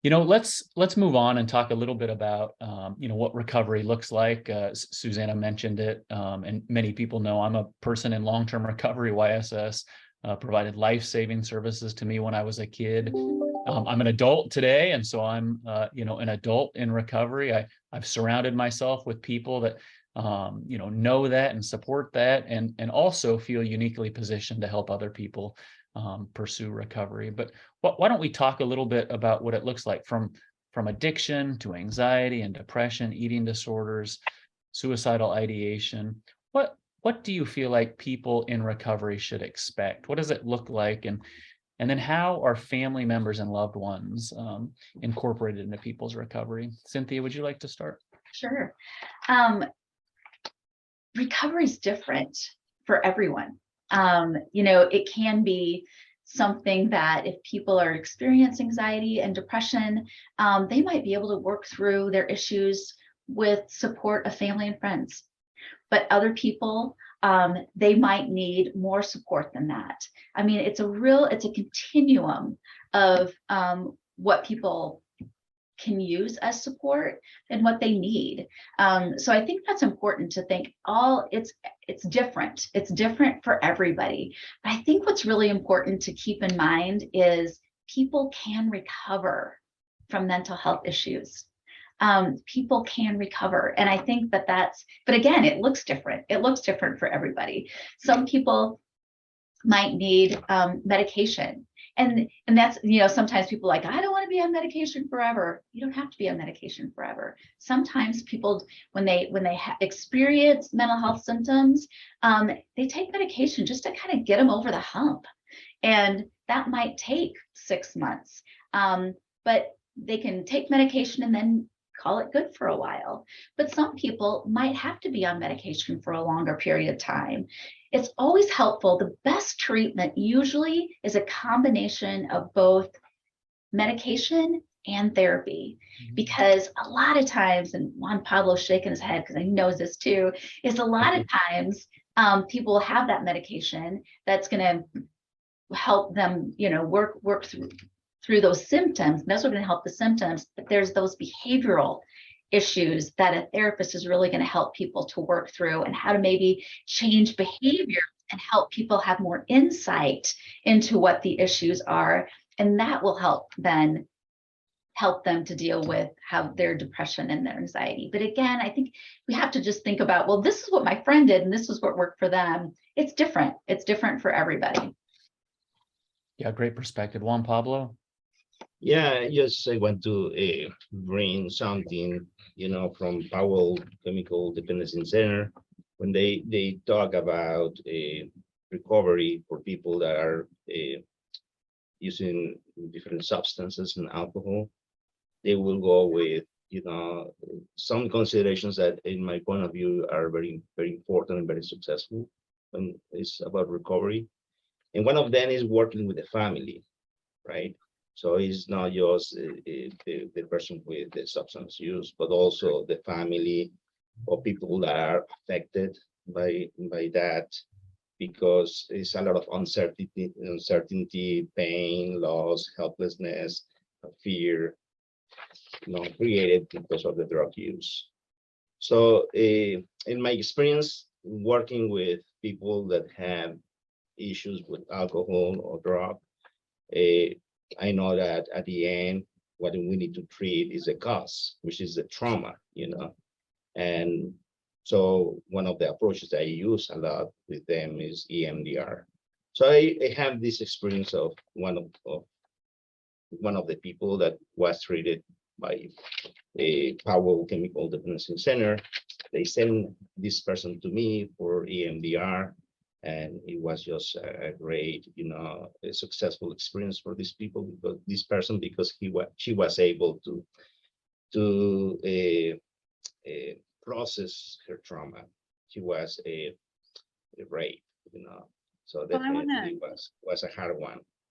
Let's move on and talk a little bit about what recovery looks like. Susanna mentioned it, and many people know I'm a person in long-term recovery. YSS provided life-saving services to me when I was a kid. I'm an adult today, and so I'm an adult in recovery. I've surrounded myself with people that know that and support that, and also feel uniquely positioned to help other people pursue recovery. But why don't we talk a little bit about what it looks like from addiction to anxiety and depression, eating disorders, suicidal ideation. What do you feel like people in recovery should expect? What does it look like? And then how are family members and loved ones incorporated into people's recovery? Cynthia, would you like to start? Sure. Recovery is different for everyone. It can be something that if people are experiencing anxiety and depression, they might be able to work through their issues with support of family and friends. But other people, they might need more support than that. I mean, it's a continuum of what people can use as support and what they need. So I think that's important to think it's different. It's different for everybody. But I think what's really important to keep in mind is people can recover from mental health issues. People can recover. And I think but again, it looks different. It looks different for everybody. Some people might need medication. And that's, sometimes people are like, I don't want to be on medication forever. You don't have to be on medication forever. Sometimes people, when they experience mental health symptoms, they take medication just to kind of get them over the hump. And that might take 6 months. But they can take medication and then call it good for a while. But some people might have to be on medication for a longer period of time. It's always helpful. The best treatment usually is a combination of both medication and therapy, because a lot of times, and Juan Pablo's shaking his head because he knows this too, is a lot of times people have that medication that's going to help them, work through those symptoms. And those are going to help the symptoms, but there's those behavioral issues that a therapist is really going to help people to work through, and how to maybe change behavior and help people have more insight into what the issues are. And that will help them to deal with how their depression and their anxiety. But again, I think we have to just think about, well, this is what my friend did and this is what worked for them. It's different. It's different for everybody. Yeah, great perspective. Juan Pablo? Yeah, yes, I want to bring something, from Powell Chemical Dependency Center, when they talk about recovery for people that are using different substances and alcohol. They will go with, some considerations that, in my point of view, are very, very important and very successful when it's about recovery. And one of them is working with the family, right? So it's not just the person with the substance use, but also the family or people that are affected by that, because it's a lot of uncertainty, pain, loss, helplessness, fear, created because of the drug use. So in my experience working with people that have issues with alcohol or drug, I know that at the end, what we need to treat is the cause, which is the trauma, And so one of the approaches I use a lot with them is EMDR. So I have this experience of one of the people that was treated by a Powell Chemical Dependency Center. They sent this person to me for EMDR. And it was just a great, a successful experience for these people, because she was able to process her trauma. She was a rape, so definitely was a hard one.